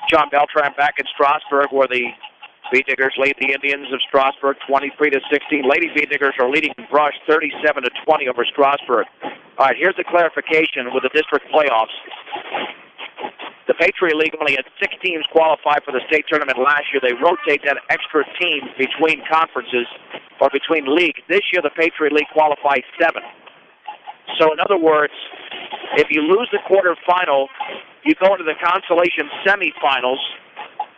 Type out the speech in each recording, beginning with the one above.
John Beltran back in Strasburg, where the Beat Diggers lead the Indians of Strasburg 23-16. Lady Beat Diggers are leading Brush 37-20 over Strasburg. All right, here's the clarification with the district playoffs. The Patriot League only had 6 teams qualify for the state tournament last year. They rotate that extra team between conferences or between leagues. This year, the Patriot League qualified 7. So, in other words, if you lose the quarterfinal, you go into the consolation semifinals.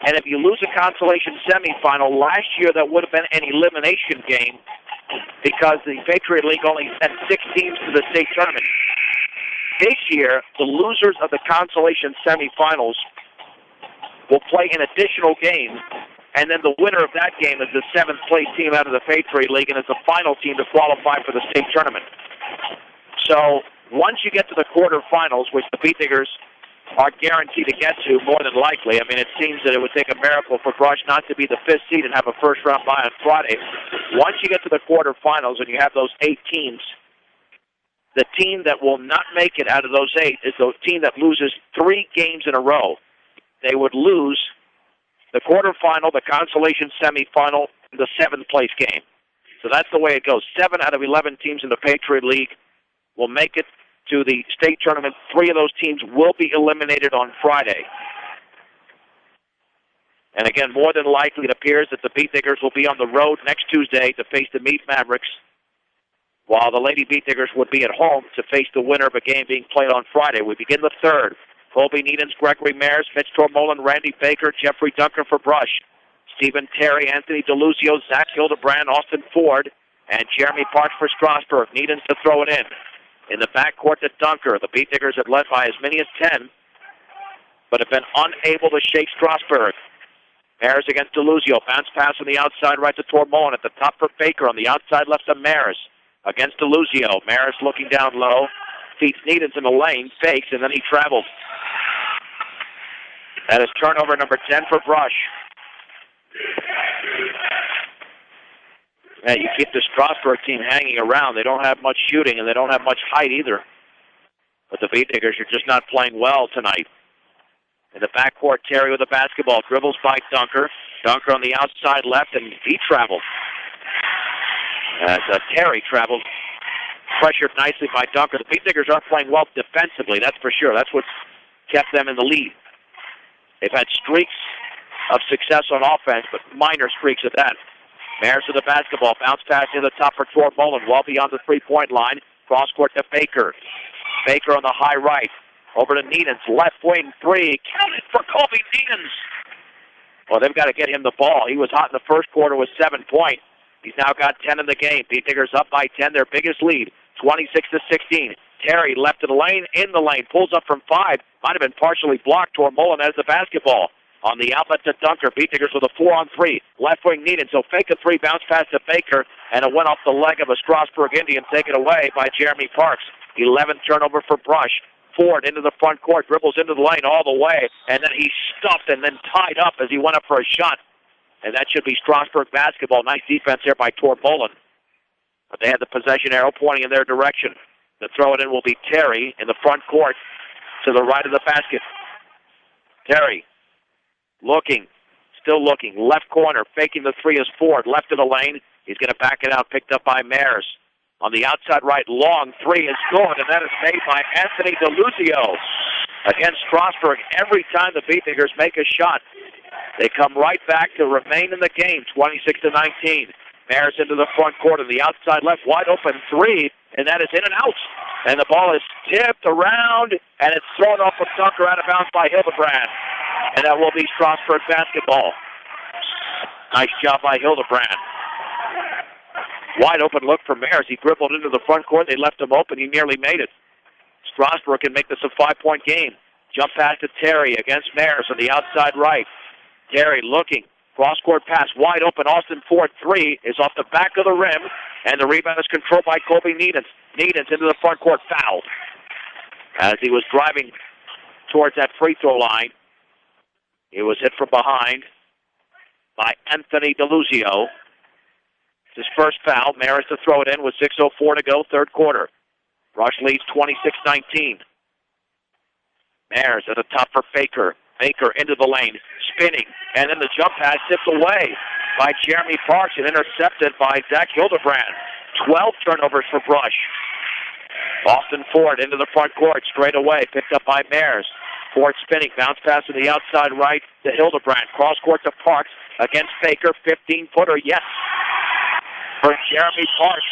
And if you lose a consolation semifinal, last year that would have been an elimination game because the Patriot League only sent 6 teams to the state tournament. This year, the losers of the consolation semifinals will play an additional game, and then the winner of that game is the 7th place team out of the Patriot League and is the final team to qualify for the state tournament. So once you get to the quarterfinals, which the Beat Diggers are guaranteed to get to more than likely. I mean, it seems that it would take a miracle for Brush not to be the 5th seed and have a first-round bye on Friday. Once you get to the quarterfinals and you have those 8 teams, the team that will not make it out of those 8 is the team that loses 3 games in a row. They would lose the quarterfinal, the consolation semifinal, and the 7th place game. So that's the way it goes. 7 out of 11 teams in the Patriot League will make it to the state tournament. 3 of those teams will be eliminated on Friday. And again, more than likely, it appears that the Beat Diggers will be on the road next Tuesday to face the Meat Mavericks, while the Lady Beat Diggers would be at home to face the winner of a game being played on Friday. We begin the 3rd. Colby Needens, Gregory Mayers, Mitch Tormolen, Randy Baker, Jeffrey Duncan for Brush, Stephen Terry, Anthony DeLuzio, Zach Hildebrand, Austin Ford, and Jeremy Parks for Strasburg. Needens to throw it in. In the backcourt to Dunker. The Beat Diggers have led by as many as 10, but have been unable to shake Strasburg. Mayers against DeLuzio. Bounce pass on the outside right to Tormolen. At the top for Baker. On the outside left to Mayers. Against DeLuzio. Mayers looking down low. Feeds Needens in the lane. Fakes, and then he travels. That is turnover number 10 for Brush. And you keep the Strasburg team hanging around. They don't have much shooting, and they don't have much height either. But the Beat Diggers are just not playing well tonight. In the backcourt, Terry with the basketball. Dribbles by Dunker. Dunker on the outside left, and he traveled. As Terry traveled, pressured nicely by Dunker. The Beat Diggers are playing well defensively, that's for sure. That's what's kept them in the lead. They've had streaks of success on offense, but minor streaks at that. Mayers to the basketball. Bounce pass to the top for Tormolen. Well beyond the three-point line. Cross court to Baker. Baker on the high right. Over to Needens. Left wing 3. Counted for Colby Needens. Well, they've got to get him the ball. He was hot in the first quarter with 7 points. He's now got 10 in the game. Beat Diggers up by 10. Their biggest lead. 26-16. Terry left to the lane. In the lane. Pulls up from 5. Might have been partially blocked. Tormolen has the basketball. On the outlet to Dunker. Beat Diggers with a 4-on-3. Left wing Needens. So fake a 3. Bounce pass to Baker. And it went off the leg of a Strasburg Indian. Taken away by Jeremy Parks. 11th turnover for Brush. Ford into the front court. Dribbles into the lane all the way. And then he stuffed and then tied up as he went up for a shot. And that should be Strasburg basketball. Nice defense there by Tormolen. But they had the possession arrow pointing in their direction. To throw it in will be Terry in the front court to the right of the basket. Terry looking, still looking. Left corner, faking the 3 is Ford. Left of the lane. He's going to back it out. Picked up by Mayers. On the outside right, long 3 is good, and that is made by Anthony DeLuzio. Against Strasburg, every time the Beat Diggers make a shot, they come right back to remain in the game, 26-19. Mayers into the front court, and the outside left, wide open 3, and that is in and out. And the ball is tipped around, and it's thrown off of Dunker out of bounds by Hildebrand. And that will be Strasburg basketball. Nice job by Hildebrand. Wide open look for Mayers. He dribbled into the front court. They left him open. He nearly made it. Strasburg can make this a 5-point game. Jump pass to Terry against Mayers on the outside right. Terry looking. Cross-court pass. Wide open. Austin Ford 3 is off the back of the rim. And the rebound is controlled by Colby Needens. Needens into the front court. Fouled. As he was driving towards that free throw line, he was hit from behind by Anthony DeLuzio. His first foul. Mayers to throw it in with 6:04 to go, third quarter. Brush leads 26-19. Mayers at the top for Baker. Baker into the lane, spinning, and then the jump pass tipped away by Jeremy Parks and intercepted by Zach Hildebrand. 12 turnovers for Brush. Austin Ford into the front court, straight away, picked up by Mares. Ford spinning, bounce pass to the outside right to Hildebrand. Cross court to Parks against Baker, 15-footer, yes. For Jeremy Parks,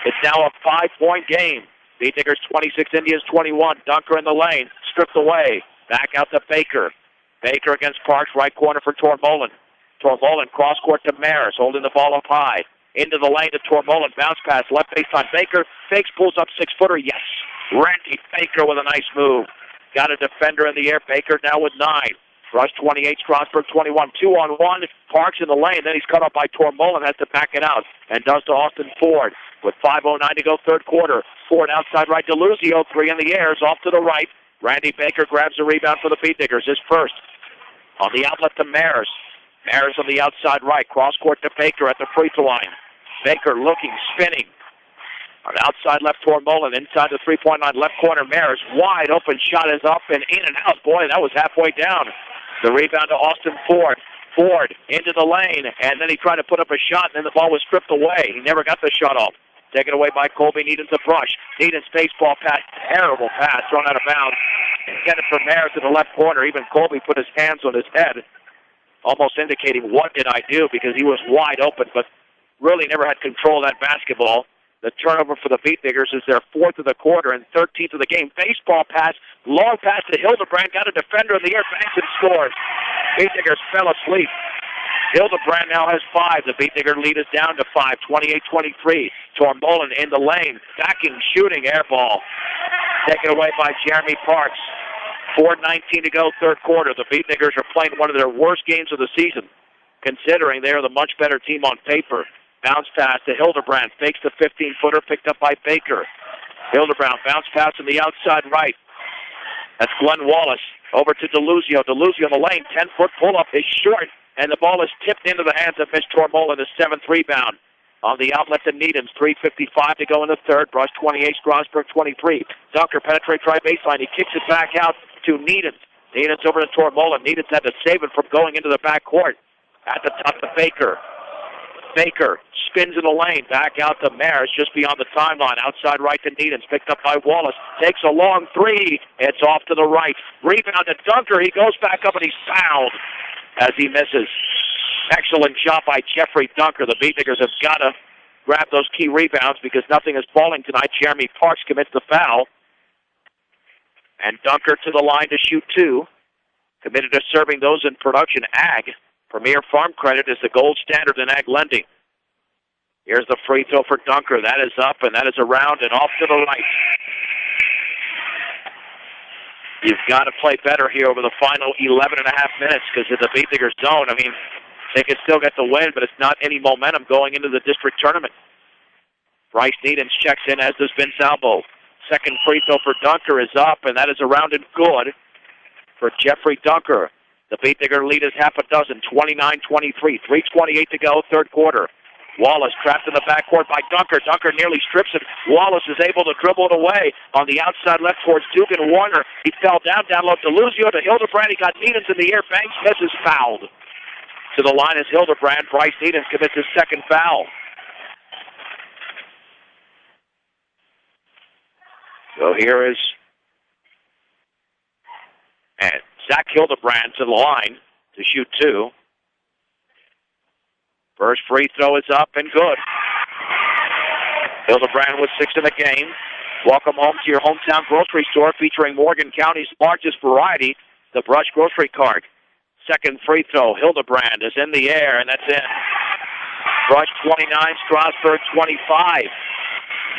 it's now a 5-point game. Beatnickers 26, Indians 21. Dunker in the lane, stripped away. Back out to Baker. Baker against Parks, right corner for Tormolen. Tormolen cross court to Maris, holding the ball up high. Into the lane to Tormolen, bounce pass, left baseline. Baker fakes, pulls up 6-footer, yes. Randy Baker with a nice move. Got a defender in the air. Baker now with 9. Rush 28, Strasburg 21. 2-on-1. Parks in the lane. Then he's cut up by Tormolen, has to back it out. And does to Austin Ford. With 5:09 to go, third quarter. Ford outside right to Luzio. 3 in the air. Is off to the right. Randy Baker grabs the rebound for the Beatnickers. His first. On the outlet to Maris. Maris on the outside right. Cross court to Baker at the free throw line. Baker looking, spinning. On the outside left, Tormolen. Inside the 3-point line, left corner, Maris. Wide open shot is up and in and out. Boy, that was halfway down. The rebound to Austin Ford. Ford into the lane, and then he tried to put up a shot, and then the ball was stripped away. He never got the shot off. Taken away by Colby Needham to Brush. Needham's baseball pass, terrible pass, thrown out of bounds. Get it from Maris in the left corner. Even Colby put his hands on his head, almost indicating, what did I do? Because he was wide open, but really never had control of that basketball. The turnover for the Beatnickers is their 4th of the quarter and 13th of the game. Baseball pass, long pass to Hildebrand, got a defender in the air, banks and scores. Beatnickers fell asleep. Hildebrand now has 5. The Beatnicker lead is down to 5, 28-23. Tormolen in the lane, backing, shooting, air ball. Taken away by Jeremy Parks. 4:19 to go, third quarter. The Beatnickers are playing one of their worst games of the season, considering they are the much better team on paper. Bounce pass to Hildebrand. Fakes the 15-footer, picked up by Baker. Hildebrand, bounce pass on the outside right. That's Glenn Wallace. Over to DeLuzio. DeLuzio in the lane. 10-foot pull-up is short, and the ball is tipped into the hands of Mitch Tormolen, his 7th rebound. On the outlet to Needhams. 3:55 to go in the third. Brush 28, Strasburg 23. Dunker penetrates right baseline. He kicks it back out to Needhams. Needhams over to Tormolen. Needhams had to save it from going into the backcourt. At the top to Baker. Baker spins in the lane, back out to Maris, just beyond the timeline. Outside right to Needhams, picked up by Wallace. Takes a long 3. It's off to the right. Rebound to Dunker. He goes back up and he's fouled as he misses. Excellent shot by Jeffrey Dunker. The Beatnickers have got to grab those key rebounds because nothing is falling tonight. Jeremy Parks commits the foul. And Dunker to the line to shoot 2. Committed to serving those in production. Ag. Premier Farm Credit is the gold standard in ag lending. Here's the free throw for Dunker. That is up, and that is around and off to the right. You've got to play better here over the final 11 and a half minutes because of the Beatnickers zone. I mean, they can still get the win, but it's not any momentum going into the district tournament. Bryce Needhams checks in, as does Vince Albo. Second free throw for Dunker is up, and that is around and good for Jeffrey Dunker. The Beatnicker lead is half a dozen, 29-23. 3:28 to go, third quarter. Wallace trapped in the backcourt by Dunker. Dunker nearly strips it. Wallace is able to dribble it away on the outside left towards Dugan Warner. He fell down low to Luzio, to Hildebrand. He got Needhams in the air. Banks misses, fouled. To the line is Hildebrand. Bryce Needhams commits his second foul. So here is and Zach Hildebrand to the line to shoot 2. First free throw is up and good. Hildebrand with 6 in the game. Welcome home to your hometown grocery store featuring Morgan County's largest variety, the Brush Grocery Cart. Second free throw, Hildebrand is in the air, and that's in. Brush 29, Strasburg 25.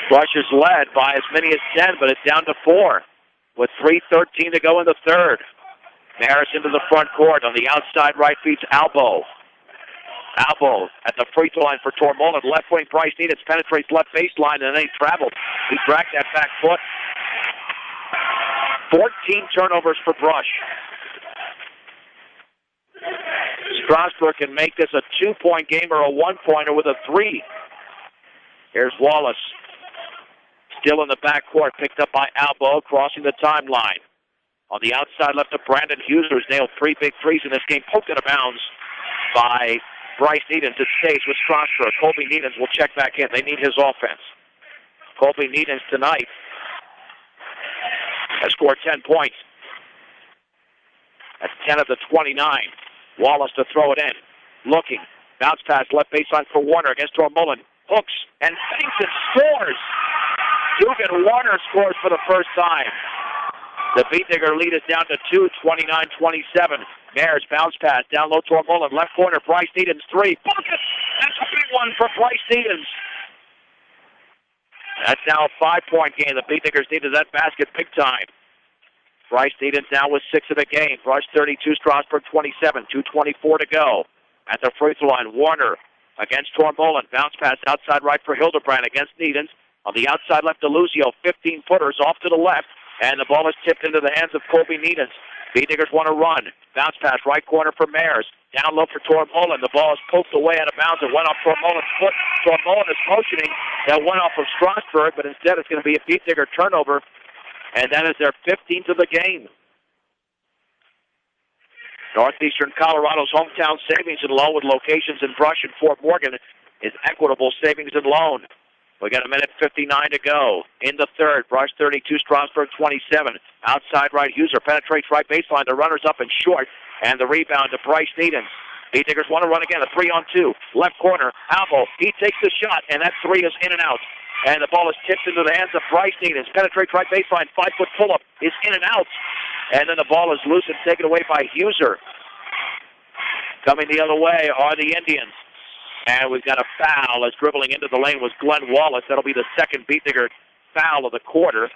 Brush is led by as many as 10, but it's down to 4 with 3:13 to go in the third. Maris into the front court on the outside right feeds Albo. Albo at the free throw line for Tormolen. Left wing, Bryce Needhams penetrates left baseline, and then he traveled. He dragged that back foot. 14 turnovers for Brush. Strasburg can make this a 2-point game or a 1-pointer with a 3. Here's Wallace. Still in the backcourt, picked up by Albo, crossing the timeline. On the outside left to Brandon Hughes, who's nailed 3 big threes in this game. Poked out of bounds by Bryce Needens. It stays with Strasburg. Colby Needens will check back in. They need his offense. Colby Needens tonight has scored 10 points. That's 10 of the 29. Wallace to throw it in. Looking. Bounce pass left baseline for Warner against Tormullen. Hooks and banks and scores. Dugan Warner scores for the first time. The Beatdigger lead is down to 2, 29-27. Mares bounce pass down low Tormullen. Left corner, Bryce Needens 3. Bucket! That's a big one for Bryce Needens. That's now a 5-point game. The Beatdiggers needed that basket big time. Bryce Needens now with 6 of the game. Brush 32, Strasburg 27. 2:24 to go. At the free throw line, Warner against Tormullen. Bounce pass outside right for Hildebrand against Needens. On the outside left, DeLuzio, 15-footers off to the left. And the ball is tipped into the hands of Colby Needens. Beatdiggers want to run. Bounce pass right corner for Mares. Down low for Tormullen. The ball is poked away out of bounds. It went off Tormullen's foot. Tormullen is motioning. That went off of Strasburg, but instead it's going to be a Beatdigger turnover. And that is their 15th of the game. Northeastern Colorado's hometown savings and loan with locations in Brush and Fort Morgan is Equitable Savings and Loan. We got 1:59 to go. In the third, Brush 32, Strasburg 27. Outside right, Huser penetrates right baseline. The runner's up and short, and the rebound to Bryce Needens. Beatdiggers want to run again. A 3-on-2. Left corner, Albo. He takes the shot, and that 3 is in and out. And the ball is tipped into the hands of Bryce Needens. Penetrates right baseline. 5-foot pull-up is in and out. And then the ball is loose and taken away by Huser. Coming the other way are the Indians. And we've got a foul as dribbling into the lane was Glenn Wallace. That'll be the second Beatdigger foul of the quarter.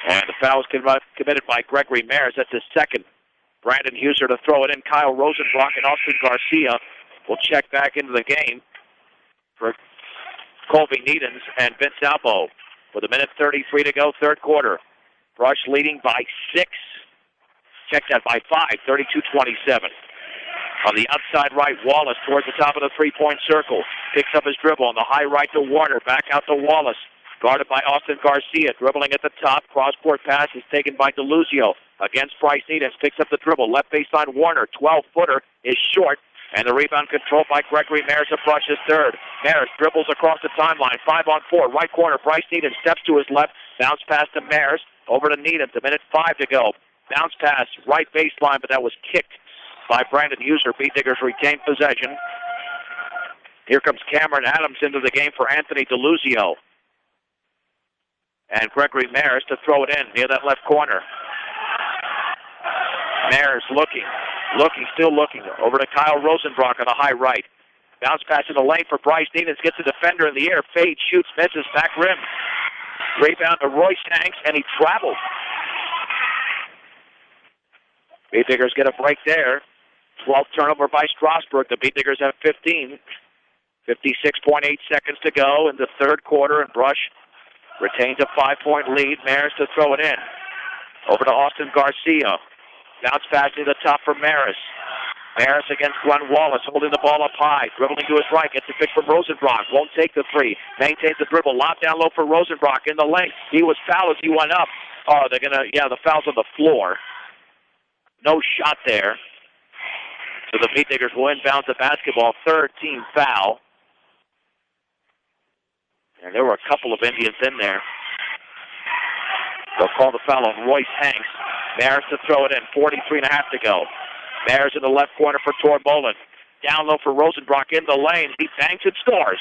And the foul was committed by Gregory Mares. That's his second. Brandon Huser to throw it in. Kyle Rosenbrock and Austin Garcia will check back into the game for Colby Needens and Vince Albo. With 1:33 to go, third quarter. Brush leading by 6. Check that by 5, 32-27. On the outside right, Wallace towards the top of the three-point circle. Picks up his dribble on the high right to Warner. Back out to Wallace. Guarded by Austin Garcia. Dribbling at the top. Cross-court pass is taken by DeLuzio. Against Bryce Needens. Picks up the dribble. Left baseline Warner. 12-footer is short. And the rebound controlled by Gregory Mares of Brush's third. Mares dribbles across the timeline. 5-on-4. Right corner. Bryce Needens steps to his left. Bounce pass to Mares. Over to Needens. 1:05 to go. Bounce pass right baseline, but that was kicked by Brandon Huser. Beatdiggers retain possession. Here comes Cameron Adams into the game for Anthony DeLuzio. And Gregory Mares to throw it in near that left corner. Mares looking, still looking. Over to Kyle Rosenbrock on the high right. Bounce pass in the lane for Bryce Needens. Gets a defender in the air. Fades, shoots, misses, back rim. Rebound to Royce Hanks, and he traveled. Beatdiggers get a break there. 12th turnover by Strasburg. The Beatdiggers have 15. 56.8 seconds to go in the third quarter, and Brush retains a 5-point lead. Mares to throw it in. Over to Austin Garcia. Bounce pass to the top for Maris. Maris against Glenn Wallace, holding the ball up high. Dribbling to his right, gets a pick from Rosenbrock. Won't take the three. Maintains the dribble. Lob down low for Rosenbrock in the lane. He was fouled as he went up. Oh, they're going to, the foul's on the floor. No shot there. So the Beatdiggers will inbound the basketball. Third team foul. And there were a couple of Indians in there. They'll call the foul on Royce Hanks. Maris to throw it in. 43.5 to go. Maris in the left corner for Tormullen. Down low for Rosenbrock in the lane. He bangs and scores.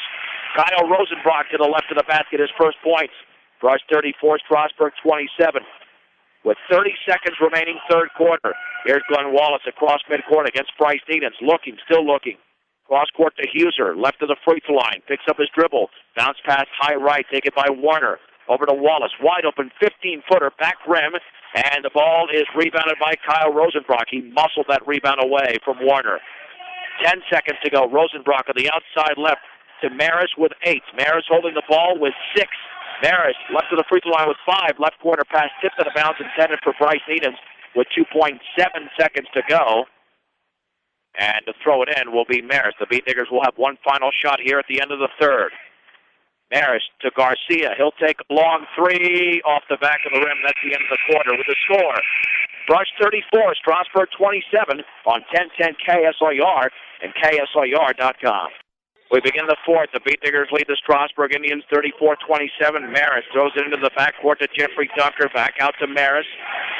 Kyle Rosenbrock to the left of the basket, his first points. Brush 34, Strasburg 27. With 30 seconds remaining, third quarter. Here's Glenn Wallace across midcourt against Bryce Needens. Looking, still looking. Cross court to Huser, left of the free throw line. Picks up his dribble. Bounce pass high right, taken by Warner. Over to Wallace, wide open 15-footer, back rim. And the ball is rebounded by Kyle Rosenbrock. He muscled that rebound away from Warner. 10 seconds to go. Rosenbrock on the outside left to Maris with 8. Maris holding the ball with 6. Maris left of the free throw line with 5. Left corner pass tipped out of bounds intended for Bryce Needens with 2.7 seconds to go. And to throw it in will be Maris. The Beatdiggers will have one final shot here at the end of the third. Maris to Garcia. He'll take a long three off the back of the rim. That's the end of the quarter with the score. Brush 34, Strasburg 27 on 1010 KSLR and KSLR.com. We begin the fourth. The Beat Diggers lead the Strasburg Indians 34-27. Maris throws it into the backcourt to Jeffrey Dunker. Back out to Maris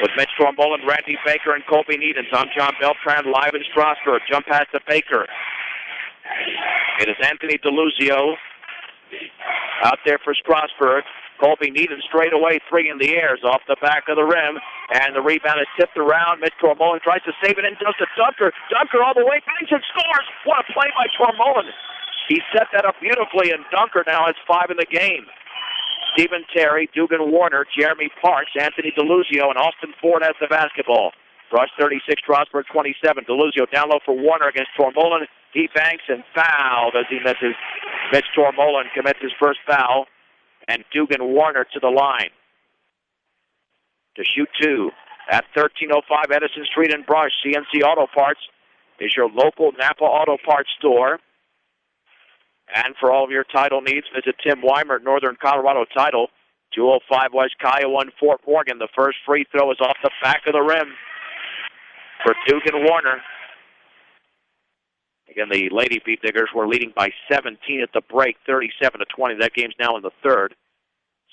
with Mitch Tormolen, Randy Baker, and Colby Needens. I'm John Beltran live in Strasburg. Jump pass to Baker. It is Anthony DeLuzio out there for Strasburg. Colby Needens straight away, three in the air, is off the back of the rim, and the rebound is tipped around. Mitch Tormolen tries to save it in, goes to Dunker. Dunker all the way, bangs and scores. What a play by Tormolen. He set that up beautifully, and Dunker now has 5 in the game. Stephen Terry, Dugan Warner, Jeremy Parks, Anthony DeLuzio, and Austin Ford has the basketball. Rush 36, Strasburg 27. DeLuzio down low for Warner against Tormolen. He banks and fouled as he misses. Mitch Tormolen commits his first foul, and Dugan Warner to the line to shoot 2 at 1305 Edison Street in Brush. CNC Auto Parts is your local Napa Auto Parts store. And for all of your title needs, visit Tim Weimer at Northern Colorado Title, 205 West Kiowa in Fort Morgan. The first free throw is off the back of the rim for Dugan Warner. Again, the Lady Beat Diggers were leading by 17 at the break, 37-20. That game's now in the third.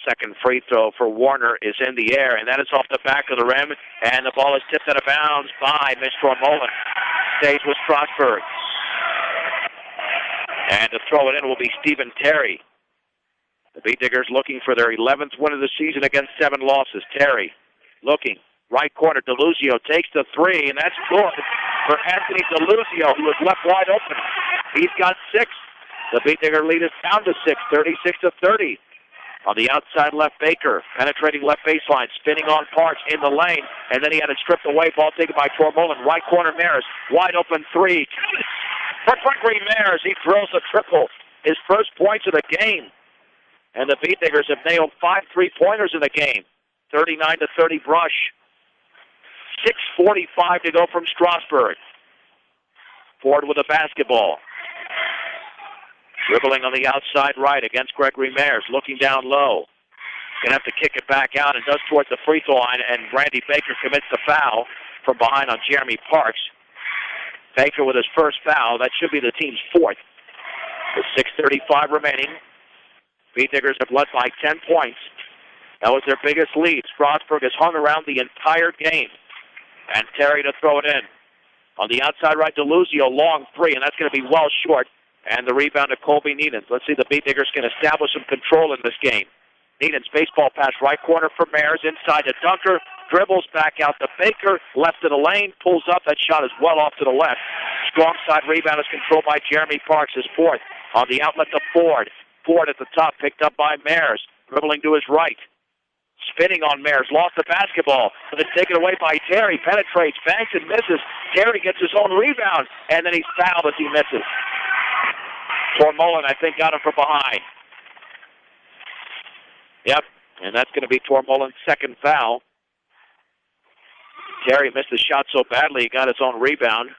Second free throw for Warner is in the air, and that is off the back of the rim, and the ball is tipped out of bounds by Mitch Tormolen. Stays with Strasburg. And to throw it in will be Stephen Terry. The Beat Diggers looking for their 11th win of the season against 7 losses. Terry looking. Right corner, DeLuzio takes the three, and that's good for Anthony DeLuzio, who was left wide open. He's got 6. The Beat Digger lead is down to 6, 36-30. On the outside left, Baker, penetrating left baseline, spinning on Parks in the lane, and then he had it stripped away. Ball taken by Tormolen. Right corner, Maris, wide open three. For Gregory Maris, he throws a triple, his first points of the game. And the Beat Diggers have nailed 5 3-pointers in the game. 39-30 Brush. 6:45 to go from Strasburg. Ford with a basketball. Dribbling on the outside right against Gregory Maris, looking down low. Going to have to kick it back out and does towards the free throw line, and Randy Baker commits the foul from behind on Jeremy Parks. Baker with his first foul. That should be the team's 4th. With 6:35 remaining, Beat Diggers have led by 10 points. That was their biggest lead. Strasburg has hung around the entire game. And Terry to throw it in. On the outside right, DeLuzio, long three, and that's going to be well short. And the rebound to Colby Needens. Let's see if the Beat Diggers can establish some control in this game. Needens, baseball pass, right corner for Maris, inside to Dunker, dribbles back out to Baker, left of the lane, pulls up. That shot is well off to the left. Strong side rebound is controlled by Jeremy Parks, his 4th. On the outlet to Ford. Ford at the top, picked up by Maris, dribbling to his right. Spinning on Maris, lost the basketball, but it's taken away by Terry, penetrates, banks and misses. Terry gets his own rebound, and then he's fouled as he misses. Tormolen, I think, got him from behind. Yep, and that's going to be Tormolen's 2nd foul. Terry missed the shot so badly he got his own rebound.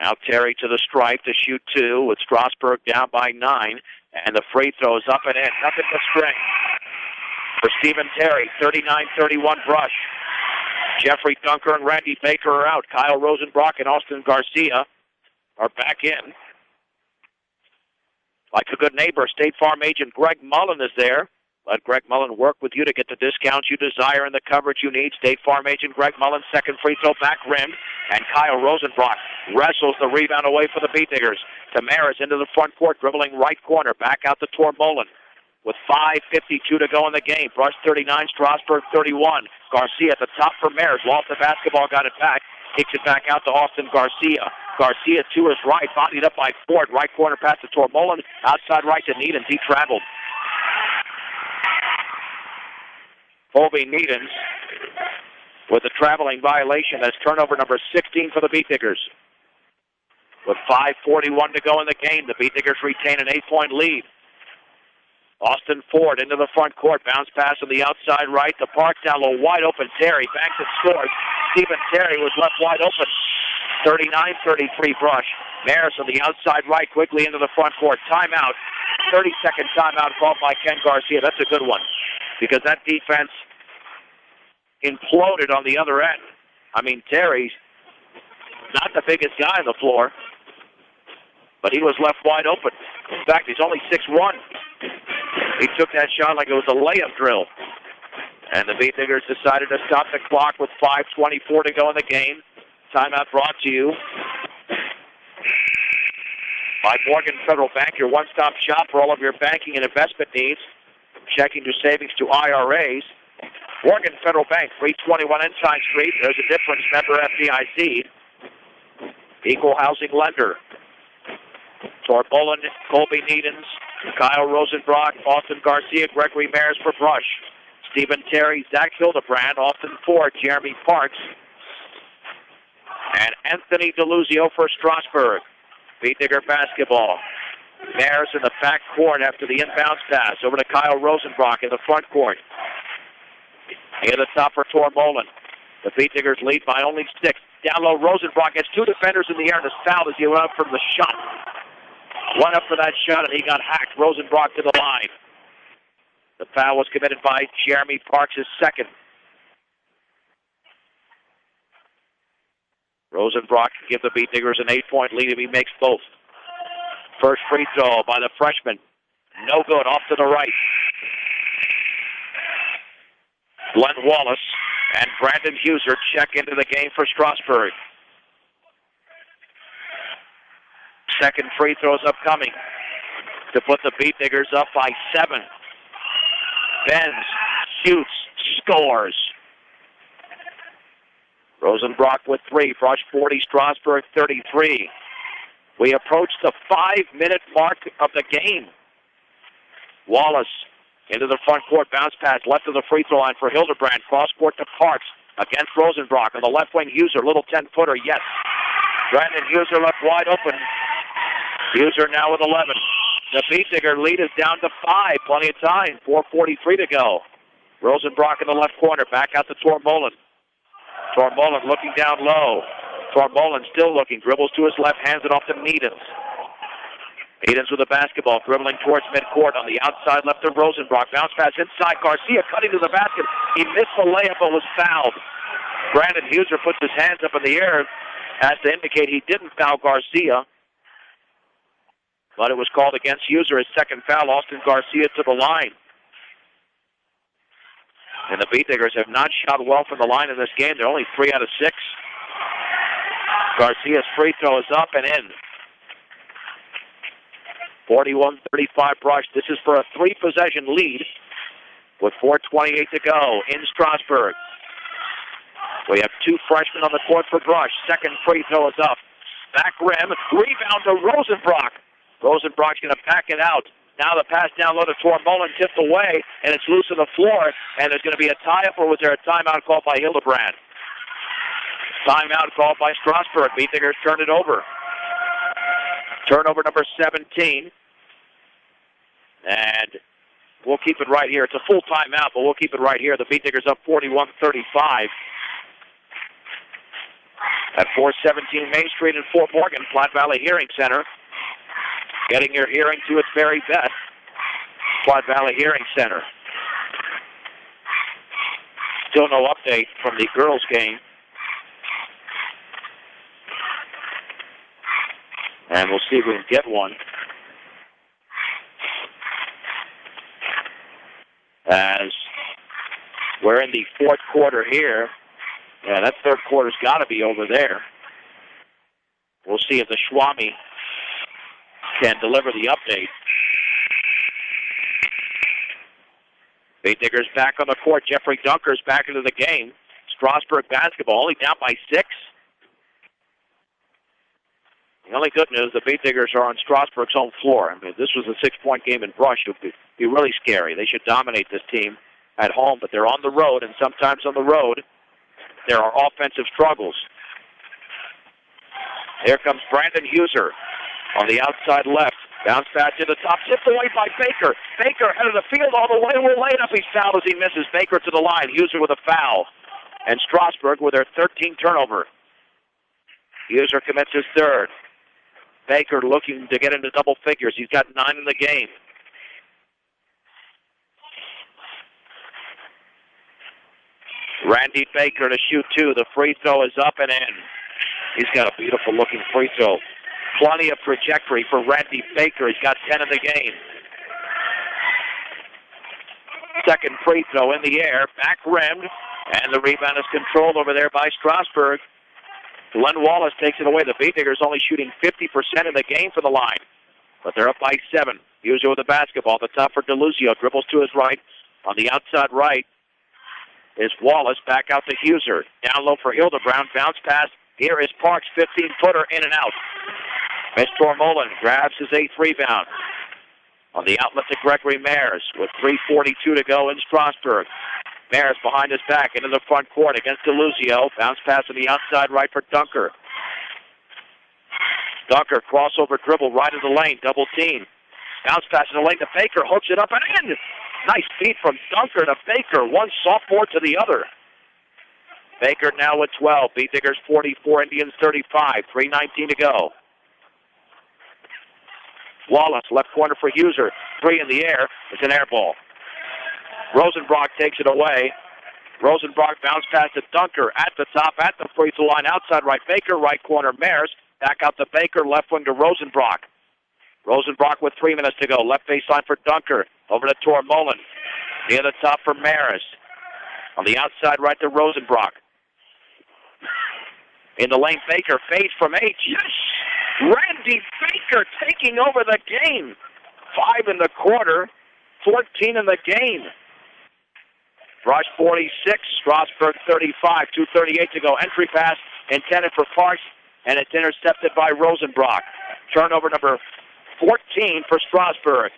Now Terry to the stripe to shoot 2 with Strasburg down by 9, and the free throw is up and in. Nothing but string. For Stephen Terry, 39-31 Brush. Jeffrey Dunker and Randy Baker are out. Kyle Rosenbrock and Austin Garcia are back in. Like a good neighbor, State Farm agent Greg Mullen is there. Let Greg Mullen work with you to get the discounts you desire and the coverage you need. State Farm agent Greg Mullen, 2nd free throw back rim. And Kyle Rosenbrock wrestles the rebound away for the Beat Diggers. Tamaris into the front court, dribbling right corner. Back out to Tormolen. With 5:52 to go in the game. Brush 39, Strasburg 31. Garcia at the top for Maris. Lost the basketball, got it back. Kicks it back out to Austin Garcia. Garcia to his right, bodied up by Ford. Right corner pass to Tormolen. Outside right to Needens. He traveled. Colby Needens with a traveling violation. That's turnover number 16 for the Beat Diggers. With 5:41 to go in the game, the Beat Diggers retain an 8-point lead. Austin Ford into the front court. Bounce pass on the outside right. The Park down low. Wide open. Terry banks and scores. Stephen Terry was left wide open. 39-33 Brush. Maris on the outside right, quickly into the front court. Timeout. 30-second timeout called by Ken Garcia. That's a good one because that defense imploded on the other end. I mean, Terry's not the biggest guy on the floor, but he was left wide open. In fact, he's only 6'1". He took that shot like it was a layup drill. And the Beat Diggers decided to stop the clock with 5:24 to go in the game. Timeout brought to you by Morgan Federal Bank, your one-stop shop for all of your banking and investment needs, from checking to savings to IRAs. Morgan Federal Bank, 321 Ensign Street. There's a difference. Member FDIC. Equal housing lender. Torbolin, Colby Needens, Kyle Rosenbrock, Austin Garcia, Gregory Maris for Brush. Stephen Terry, Zach Hildebrand, Austin Ford, Jeremy Parks, and Anthony DeLuzio for Strasburg. Beat Digger basketball. Maris in the back court after the inbounds pass. Over to Kyle Rosenbrock in the front court. Near the top for Torbolin. The Beat Diggers lead by only 6. Down low, Rosenbrock has 2 defenders in the air and is fouled as he went up from the shot. Went up for that shot and he got hacked. Rosenbrock to the line. The foul was committed by Jeremy Parks, his second. Rosenbrock can give the Beat Diggers an 8-point lead if he makes both. First free throw by the freshman. No good, off to the right. Glenn Wallace and Brandon Huser check into the game for Strasburg. Second free throw is upcoming to put the Beat Diggers up by 7. Bends, shoots, scores. Rosenbrock with 3. Brush 40, Strasburg 33. We approach the 5-minute mark of the game. Wallace into the front court, bounce pass left of the free throw line for Hildebrand. Cross court to Parks against Rosenbrock. On the left wing, Huser, little 10-footer, yes. Brandon Huser left wide open. Huser now with 11. The Beat Digger lead is down to 5. Plenty of time. 4:43 to go. Rosenbrock in the left corner. Back out to Torbolin. Torbolin looking down low. Torbolin still looking. Dribbles to his left. Hands it off to Needens. Needens with the basketball. Dribbling towards midcourt. On the outside left to Rosenbrock. Bounce pass inside. Garcia cutting to the basket. He missed the layup but was fouled. Brandon Huser puts his hands up in the air as to indicate he didn't foul Garcia. But it was called against Huser. His second foul. Austin Garcia to the line. And the Beat Diggers have not shot well from the line in this game. They're only 3 out of 6. Garcia's free throw is up and in. 41-35 Brush. This is for a 3-possession lead with 4:28 to go in Strasburg. We have 2 freshmen on the court for Brush. Second free throw is up. Back rim. Rebound to Rosenbrock. Rosenbrock's going to pack it out. Now the pass down low to Torbolin, tipped away, and it's loose on the floor, and there's going to be a tie-up, or was there a timeout called by Hildebrand? Timeout called by Strasburg. Beat Diggers turn it over. Turnover number 17. And we'll keep it right here. It's a full timeout, but we'll keep it right here. The Beat Diggers up 41-35 at 417 Main Street in Fort Morgan, Platte Valley Hearing Center. Getting your hearing to its very best. Platte Valley Hearing Center. Still no update from the girls' game. And we'll see if we can get one. As we're in the fourth quarter here. Yeah, that third quarter's got to be over there. We'll see if the Schwami can deliver the update. Beat Diggers back on the court. Jeffrey Dunker's back into the game. Strasburg basketball only down by 6. The only good news, the Beat Diggers are on Strasburg's home floor. I mean, if this was a 6-point game in Brush, it would be really scary. They should dominate this team at home, but they're on the road, and sometimes on the road, there are offensive struggles. Here comes Brandon Huser on the outside left. Bounce pass to the top, tipped away by Baker. Baker head of the field all the way, will lay it up. He's fouled as he misses. Baker to the line. Huser with a foul. And Strasburg with their 13th turnover. User commits his third. Baker looking to get into double figures. He's got 9 in the game. Randy Baker to shoot 2. The free throw is up and in. He's got a beautiful looking free throw. Plenty of trajectory for Randy Baker. He's got 10 in the game. Second free throw in the air, back rimmed, and the rebound is controlled over there by Strasburg. Glenn Wallace takes it away. The Beatniggers only shooting 50% in the game for the line, but they're up by 7. User with the basketball. The top for DeLuzio. Dribbles to his right. On the outside right is Wallace. Back out to Huser. Down low for Hildebrand. Bounce pass. Here is Parks. 15-footer in and out. Mitch Tormolen grabs his 8th rebound. On the outlet to Gregory Mayers with 3:42 to go in Strasburg. Mayers behind his back into the front court against DeLuzio. Bounce pass on the outside right for Dunker. Dunker crossover dribble right of the lane. Double team. Bounce pass in the lane to Baker. Hooks it up and in. Nice feed from Dunker to Baker. One sophomore to the other. Baker now with 12. Beatniggers 44, Indians 35. 3:19 to go. Wallace, left corner for Huser. 3 in the air. It's an air ball. Rosenbrock takes it away. Rosenbrock bounce pass to Dunker at the top, at the free throw line. Outside right, Baker. Right corner, Mayers. Back out to Baker. Left wing to Rosenbrock. Rosenbrock with 3 minutes to go. Left baseline for Dunker. Over to Tormolen. Near the top for Mayers. On the outside right to Rosenbrock. In the lane, Baker fades from H. Yes! Randy Baker taking over the game. 5 in the quarter, 14 in the game. Brush 46, Strasburg 35, 2:38 to go. Entry pass intended for Parks, and it's intercepted by Rosenbrock. Turnover number 14 for Strasburg.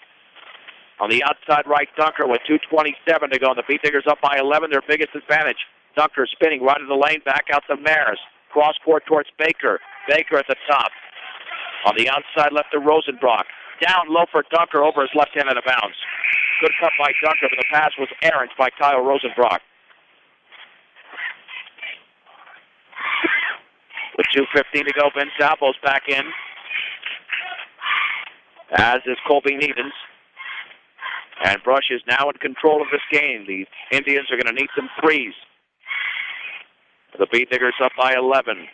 On the outside right, Dunker with 2:27 to go. The Beatniggers up by 11, their biggest advantage. Dunker spinning right in the lane, back out to Mayers. Cross court towards Baker. Baker at the top. On the outside left to Rosenbrock. Down low for Dunker over his left hand out of bounds. Good cut by Dunker, but the pass was errant by Kyle Rosenbrock. With 2:15 to go, Ben Salvo's back in. As is Colby Needens. And Brush is now in control of this game. The Indians are going to need some threes. The Beatniggers up by 11.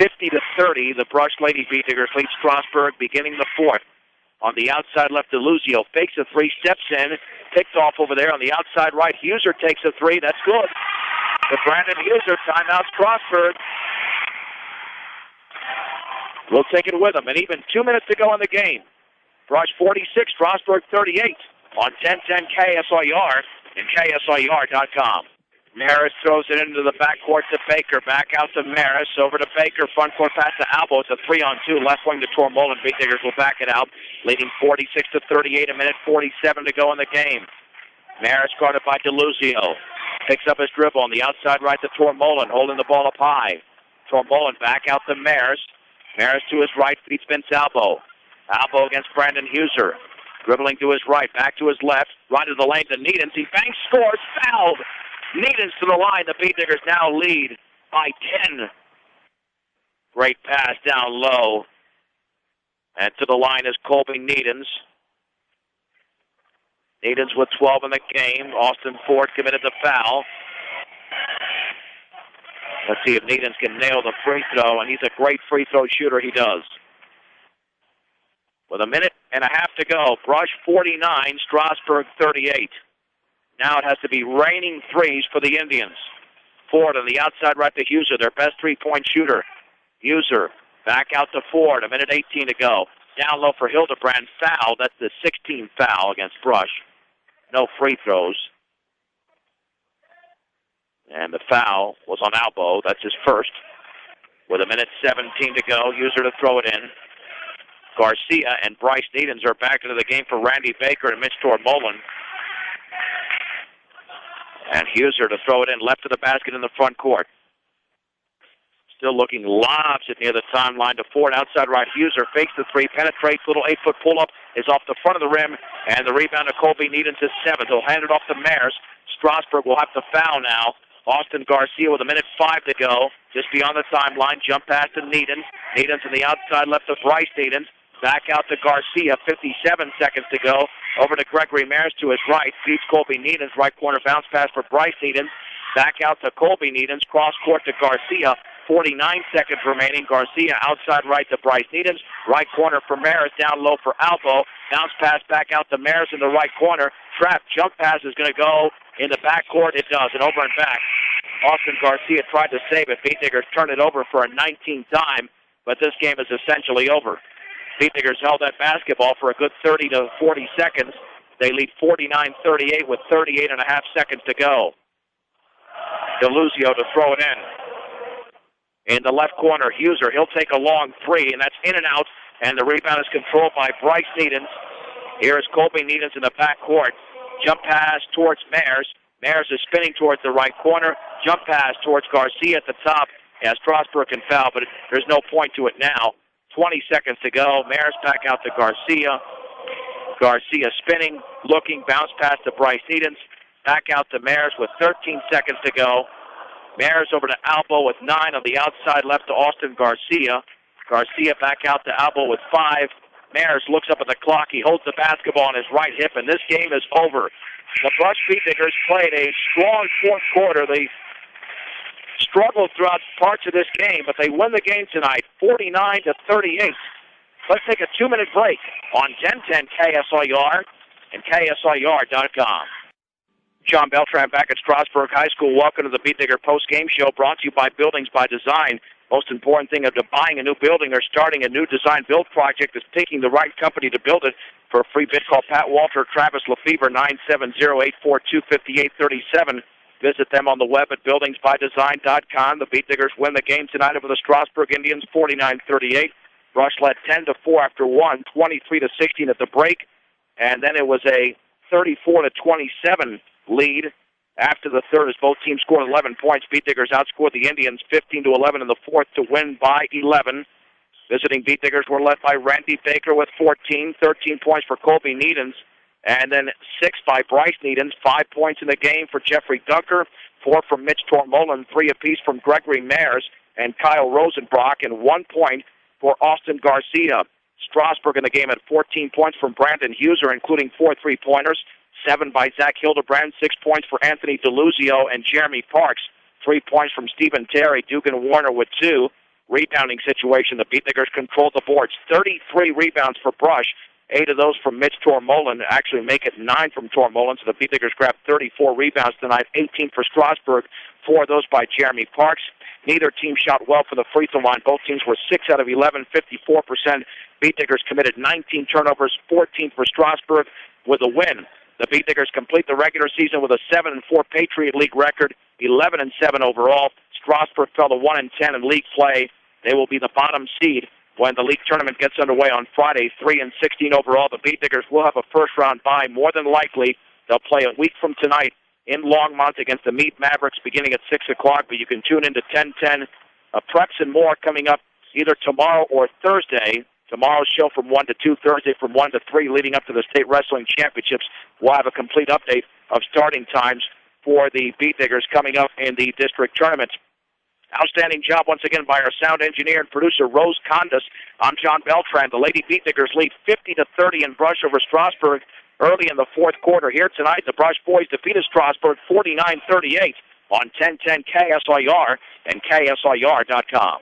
50-30, the Brush Lady Beatniggers lead Strasburg beginning the fourth. On the outside left, DeLuzio fakes a 3, steps in, picked off over there on the outside right. Huser takes a 3, that's good. The Brandon Huser timeout Strasburg. We'll take it with him, and even 2 minutes to go in the game. Brush 46, Strasburg 38 on 1010 KSIR and KSIR.com. Maris throws it into the backcourt to Baker. Back out to Maris. Over to Baker. Front court pass to Albo. It's a 3-on-2. Left wing to Tormolen. Beatniggers will back it out. Leading 46-38. A minute 47 to go in the game. Maris guarded by DeLuzio. Picks up his dribble on the outside right to Tormolen. Holding the ball up high. Tormolen back out to Maris. Maris to his right. Feeds Vince Albo. Albo against Brandon Huser. Dribbling to his right. Back to his left. Right to the lane to Needens. He banks, scores. Fouled. Needens to the line. The Beatniggers now lead by 10. Great pass down low. And to the line is Colby Needens. Needens with 12 in the game. Austin Ford committed the foul. Let's see if Needens can nail the free throw, and he's a great free throw shooter. He does. With a minute and a half to go, Brush 49, Strasburg 38. Now it has to be raining threes for the Indians. Ford on the outside right to Huser, their best three-point shooter. Huser back out to Ford, a minute 18 to go. Down low for Hildebrand, foul. That's the 16th foul against Brush. No free throws. And the foul was on Albo. That's his first. With a minute 17 to go, Huser to throw it in. Garcia and Bryce Needens are back into the game for Randy Baker and Mitch Tormolen. And Huser to throw it in, left of the basket in the front court. Still looking, lobs it near the timeline to Ford. Outside right, Huser fakes the 3, penetrates, little 8-foot pull-up, is off the front of the rim, and the rebound to Colby Needens is 7th. He'll hand it off to Mayers. Strasburg will have to foul now Austin Garcia with 1:05 to go. Just beyond the timeline, jump pass to Needens. Needens on the outside left to Bryce Needens. Back out to Garcia, 57 seconds to go. Over to Gregory Maris to his right. Feeds Colby Needens. Right corner bounce pass for Bryce Needens. Back out to Colby Needens. Cross court to Garcia. 49 seconds remaining. Garcia outside right to Bryce Needens. Right corner for Maris. Down low for Albo. Bounce pass back out to Maris in the right corner. Trap jump pass is going to go in the backcourt. It does. And over and back. Austin Garcia tried to save it. Beatniggers turned it over for a 19th time. But this game is essentially over. Beatniggers held that basketball for a good 30 to 40 seconds. They lead 49-38 with 38 and a half seconds to go. DeLuzio to throw it in the left corner, Huser. He'll take a long three, and that's in and out, and the rebound is controlled by Bryce Needens. Here is Colby Needens in the backcourt. Jump pass towards Mares. Mares is spinning towards the right corner. Jump pass towards Garcia at the top. Yeah, Strasburg can foul, but there's no point to it now. 20 seconds to go. Mares back out to Garcia. Garcia spinning, looking, bounce pass to Bryce Needens. Back out to Mares with 13 seconds to go. Mares over to Albo with 9 on the outside, left to Austin Garcia. Garcia back out to Albo with 5. Mares looks up at the clock. He holds the basketball on his right hip, and this game is over. The Brush Beatniggers played a strong fourth quarter. They struggled throughout parts of this game, but they win the game tonight, 49-38. Let's take a 2-minute break on 1010 KSIR and KSIR.com. John Beltran back at Strasburg High School. Welcome to the Beatnigger post-game show brought to you by Buildings by Design. Most important thing of buying a new building or starting a new design build project is picking the right company to build it. For a free bid, call Pat Walter, Travis Lefevre, 970-842-5837. Visit them on the web at buildingsbydesign.com. The Beatniggers win the game tonight over the Strasburg Indians, 49-38. Brush led 10-4 after 1, 23-16 at the break, and then it was a 34-27 lead after the third as both teams scored 11 points. Beatniggers outscored the Indians 15-11 in the fourth to win by 11. Visiting Beatniggers were led by Randy Baker with 14, 13 points for Colby Needens, and then 6 by Bryce Needens, 5 points in the game for Jeffrey Dunker, 4 from Mitch Tormolen, 3 apiece from Gregory Mares and Kyle Rosenbrock, and 1 point for Austin Garcia. Strasburg in the game at 14 points from Brandon Huser, including 4 3-pointers, 7 by Zach Hildebrand, 6 points for Anthony DeLuzio and Jeremy Parks, 3 points from Stephen Terry, Dugan Warner with 2. Rebounding situation, the Beatniggers controlled the boards. 33 rebounds for Brush, 8 of those from Mitch Tormolen, actually make it 9 from Tormolen, so the Beatniggers grabbed 34 rebounds tonight, 18 for Strasburg, 4 of those by Jeremy Parks. Neither team shot well for the free throw line. Both teams were 6 out of 11, 54%. Beatniggers committed 19 turnovers, 14 for Strasburg with a win. The Beatniggers complete the regular season with a 7-4 Patriot League record, 11-7 overall. Strasburg fell to 1-10 in league play. They will be the bottom seed when the league tournament gets underway on Friday, 3-16 overall. The Beatniggers will have a first-round bye. More than likely, they'll play a week from tonight in Longmont against the Meade Mavericks beginning at 6 o'clock, but you can tune into 1010. Preps and more coming up either tomorrow or Thursday. Tomorrow's show from 1 to 2, Thursday from 1 to 3, leading up to the State Wrestling Championships. We'll have a complete update of starting times for the Beatniggers coming up in the district tournaments. Outstanding job once again by our sound engineer and producer, Rose Condas. I'm John Beltran. The Lady Beatniggers lead 50-30 in Brush over Strasburg early in the fourth quarter. Here tonight, the Brush boys defeated Strasburg 49-38 on 1010 KSIR and KSIR.com.